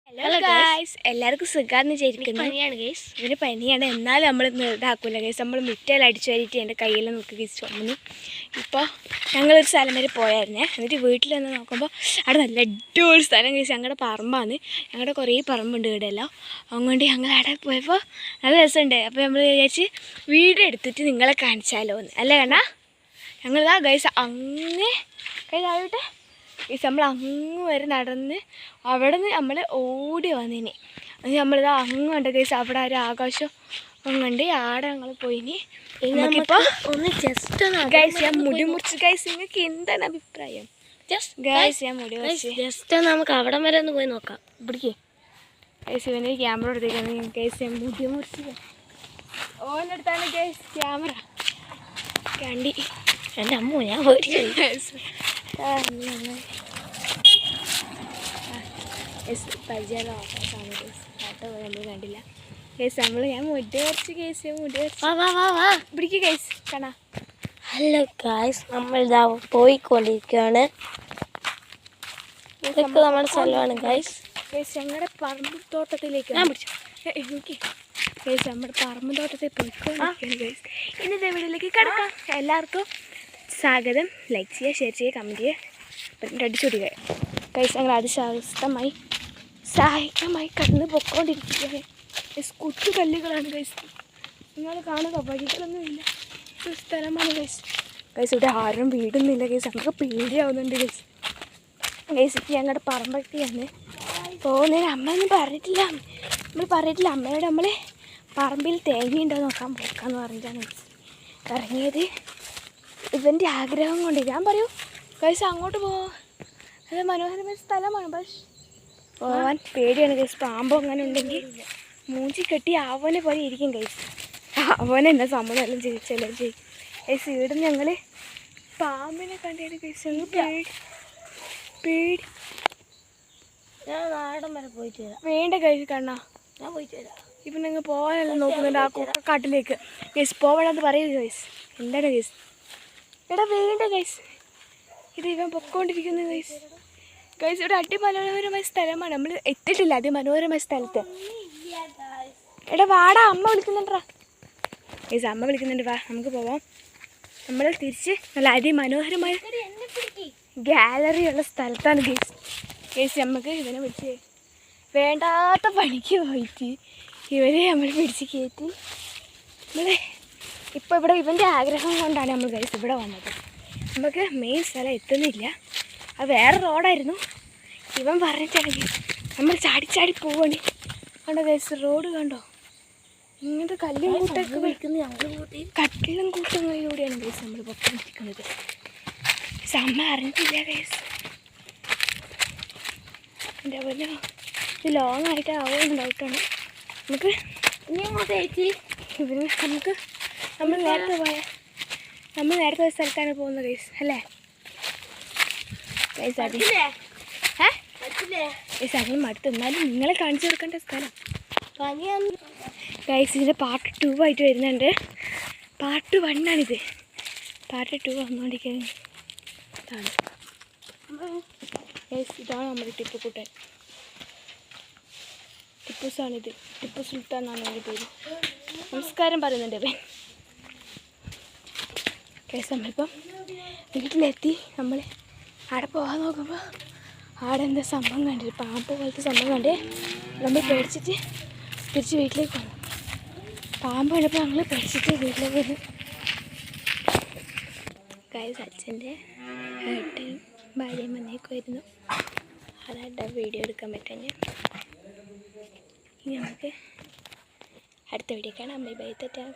Hello guys, എല്ലാവർക്കും സുഖാന്ന് വിചാരിക്കുന്നു. ഇതിന് പനിയാണ്, എന്നാലും നമ്മൾ ഇതാക്കൂല ഗൈസ്. നമ്മൾ മിറ്റയിൽ അടിച്ചു വരിയിട്ട് എൻ്റെ കയ്യിൽ നോക്കി ഗൈസ് വന്നു. ഇപ്പോൾ ഞങ്ങളൊരു സ്ഥലം വരെ പോയായിരുന്നേ. എന്നിട്ട് വീട്ടിൽ വന്ന് നോക്കുമ്പോൾ അവിടെ നല്ല അടിപൊളി സ്ഥലം ഗൈസ്. ഞങ്ങളുടെ പറമ്പാണ്, ഞങ്ങളുടെ കുറേ പറമ്പുണ്ട് ഇവിടെ എല്ലാം. അതുകൊണ്ട് ഞങ്ങൾ അവിടെ പോയപ്പോൾ നല്ല രസമുണ്ട്. അപ്പോൾ നമ്മൾ വിചാരിച്ച് വീഡിയോ എടുത്തിട്ട് നിങ്ങളെ കാണിച്ചാലോ എന്ന്. അല്ലേ കണ്ണാ? ഞങ്ങളിതാ ഗൈസ് അങ്ങ് ആയിട്ട് ഗൈസ് നമ്മൾ അങ്ങ് വരെ നടന്ന് അവിടെ നിന്ന് നമ്മൾ ഓടി വന്നിനി. അത് നമ്മളിതാ അങ്ങ് കണ്ട ഗൈസ്. അവിടെ ഒരു ആകാശം കണ്ട് ആടെ ഞങ്ങൾ പോയിനി. നമുക്കിപ്പോൾ ഒന്ന് ജസ്റ്റ് ഗൈസ് ഞാൻ മുടി മുറിച്ച് ഗൈസ്. നിങ്ങൾക്ക് എന്താണ് അഭിപ്രായം? ഗൈസ് ഞാൻ മുടി മുറിച്ച് ജസ്റ്റ് നമുക്ക് അവിടം വരെ ഒന്ന് പോയി നോക്കാം. ഇവിടേക്ക് ഗൈസ് ഇവന് ക്യാമറ എടുത്തേക്കാണ്. ഗൈസ് ഞാൻ മുടി മുറിച്ച് ഓനെടുത്താണ് ഗൈസ് ക്യാമറ. കണ്ടി എൻ്റെ അമ്മ ഞാൻ പോയിട്ട് പരിചയം ഓഫാണ് ഗൈസ്. ഫോട്ടോ നമ്മൾ കണ്ടില്ല ഗൈസ്. ഞാൻ മുടി കുറച്ച് ഗൈസ് മുടി പിടിക്കുക ഗൈസ്. കാണാ. ഹലോ ഗൈസ്, നമ്മൾ ഇതാ പോയിക്കൊണ്ടിരിക്കുകയാണ്. ഇതൊക്കെ നമ്മുടെ സ്ഥലമാണ് ഗൈസ്. ഗൈസ് ഞങ്ങളുടെ പറമ്പ് തോട്ടത്തിലേക്ക് എനിക്ക് ഗൈസ് നമ്മുടെ പറമ്പ് തോട്ടത്തിൽ പോയിക്കൊണ്ടിരിക്കുകയാണ് ഗൈസ്. ഇന്നത്തെ വീഡിയോയിലേക്ക് കിടക്കാം. എല്ലാവർക്കും സ്വാഗതം. ലൈക്ക് ചെയ്യുക, ഷെയർ ചെയ്യുക, കമൻറ്റ് ചെയ്യുക, അടിച്ചുപിടിക്കുക ഗൈസ്. ഞങ്ങൾ അതിശാസ്തമായി സഹായികമായി കടന്ന് പൊക്കോണ്ടിരിക്കുകയാണ് ഗൈസ്. കുത്തു കല്ലുകളാണ് ഗൈസ്. നിങ്ങൾ കാണുക, വഴികളൊന്നുമില്ല, ഒരു സ്ഥലമാണ് ഗൈസ്. ഗൈസ് ഇവിടെ ആരും വീടൊന്നുമില്ല ഗൈസ്. നമുക്ക് പേടിയാവുന്നുണ്ട് ഗൈസ്. ഗൈസ് ഞങ്ങളുടെ പറമ്പത്തിയാണ് പോകുന്നതിന് അമ്മയൊന്നും പറഞ്ഞിട്ടില്ല. നമ്മൾ പറഞ്ഞിട്ടില്ല അമ്മയോട്. നമ്മൾ പറമ്പിൽ തേങ്ങയുണ്ടോ നോക്കാൻ പോക്കാന്ന് പറഞ്ഞിട്ടാണ് ഗൈസ് ഇറങ്ങിയത്. ഇവൻ്റെ ആഗ്രഹം കൊണ്ട് ഞാൻ പറയൂ ഗൈസ് അങ്ങോട്ട് പോവാം, അത് മനോഹരമായ സ്ഥലമാണ്. പക്ഷേ പോവാൻ പേടിയാണ് ഗൈസ്. പാമ്പോ അങ്ങനെ ഉണ്ടെങ്കിൽ മൂഞ്ചി കെട്ടി ആവോനെ പോലെ ഇരിക്കും ഗൈസ്. ആവോനെ എന്നാ സമ്മതം ചെയ്യിച്ചെല്ലാം ചെയ്യും ഗൈസ്. ഇവിടെ ഞങ്ങൾ പാമ്പിനെ കണ്ടിട്ട് ഗൈസ് ഞങ്ങൾ പേടി. ഞാൻ നാടൻ വരെ പോയിട്ട് വരാം. വേണ്ട ഗൈസ് കണ്ണാ, ഞാൻ പോയിട്ട് വരാം. ഇപ്പം നിങ്ങൾ പോകാനല്ല നോക്കുന്നുണ്ട് ആ കുക്കക്കാട്ടിലേക്ക് ഗൈസ്. പോവണമെന്ന് പറയൂ ഗൈസ്. എന്താണ് ഗൈസ്? എടാ വേണ്ട ഗൈസ്, ഇത് ഇവൻ പൊക്കോണ്ടിരിക്കുന്നു ഗൈസ്. ഗൈസ് ഇവിടെ അതിമനോഹരമായ സ്ഥലമാണ്. നമ്മൾ എത്തിയിട്ടില്ല അതിമനോഹരമായ സ്ഥലത്ത്. എടാ വാടാ, അമ്മ വിളിക്കുന്നുണ്ടാ ഗൈസ്. അമ്മ വിളിക്കുന്നുണ്ട്, വാ നമുക്ക് പോവാം. നമ്മൾ തിരിച്ച് നല്ല അതിമനോഹരമായ ഗാലറിയുള്ള സ്ഥലത്താണ് ഗൈസ്. ഗൈസ് നമുക്ക് ഇവനെ പിടിച്ച് വേണ്ടാത്ത പണിക്ക് പോയിട്ട് ഇവരെ നമ്മൾ പിടിച്ച് കയറ്റി. നമ്മൾ ഇപ്പോൾ ഇവിടെ ഇവൻ്റെ ആഗ്രഹം കൊണ്ടാണ് നമ്മൾ ഗൈസ് ഇവിടെ വന്നത്. നമുക്ക് മെയിൻ സ്ഥലം എത്തുന്നില്ല, അത് വേറെ റോഡായിരുന്നു. ഇവൻ പറഞ്ഞിട്ടാണെങ്കിൽ നമ്മൾ ചാടി പോവാണ്. കണ്ടോ ഗൈസ്, റോഡ് കണ്ടോ? ഇങ്ങനത്തെ കല്ലും കൂട്ടൊക്കെ കട്ടിലും കൂട്ടങ്ങളിലൂടെയാണ് ഗൈസ് നമ്മൾ പൊക്കോണ്ടിരിക്കുന്നത്. അമ്മ അറിഞ്ഞിട്ടില്ല ഗൈസ്. എൻ്റെ പോലെ ഇത് ലോങ് ആയിട്ട് ആവുമെന്ന് ഡൗട്ടാണ് നമുക്ക്. ഇവന് നമുക്ക് നമ്മൾ നേരത്തെ പോയ സ്ഥലത്താണ് പോകുന്നത് ഗൈസ്, അല്ലേ ഗൈസ്? അതിന് മടുത്ത് എന്നാലും നിങ്ങളെ കാണിച്ചു കൊടുക്കേണ്ട സ്ഥലം ഗൈസ്. ഇതിൻ്റെ പാർട്ട് 2 ആയിട്ട് വരുന്നുണ്ട്. പാർട്ട് 1 ആണിത്. പാർട്ട് 2 വന്നുകൊണ്ടിരിക്കുന്നത് ഇതാണ് ഗൈസ്. ഇതാണ് നമ്മുടെ ടിപ്പു കൂട്ടൻ. ടിപ്പുസാണിത്. ടിപ്പു സുൽത്താൻ എന്നാണ് എൻ്റെ പേര്. നമസ്കാരം പറയുന്നുണ്ട് ഇവൻ ഗൈസ്. നമ്മളിപ്പം വീട്ടിലെത്തി. നമ്മൾ അവിടെ പോകാൻ നോക്കുമ്പോൾ അവിടെ എന്താ സംഭവം കണ്ടിട്ട്, പാമ്പ് പോലത്തെ സംഭവം കണ്ട് നമ്മൾ പേടിച്ചിട്ട് തിരിച്ച് വീട്ടിലേക്ക് വന്നു. പാമ്പ് കണ്ടപ്പോൾ ഞങ്ങൾ പേടിച്ചിട്ട് വീട്ടിലേക്ക് വന്നു ഗൈസ്. അച്ഛൻ്റെ ഏട്ടനും ഭാര്യയും വന്നേക്ക് വരുന്നു. അതായിട്ട് വീഡിയോ എടുക്കാൻ പറ്റുന്നത്. ഇനി നമുക്ക് അടുത്ത വീഡിയോ കാണാം. Bye bye, Tata.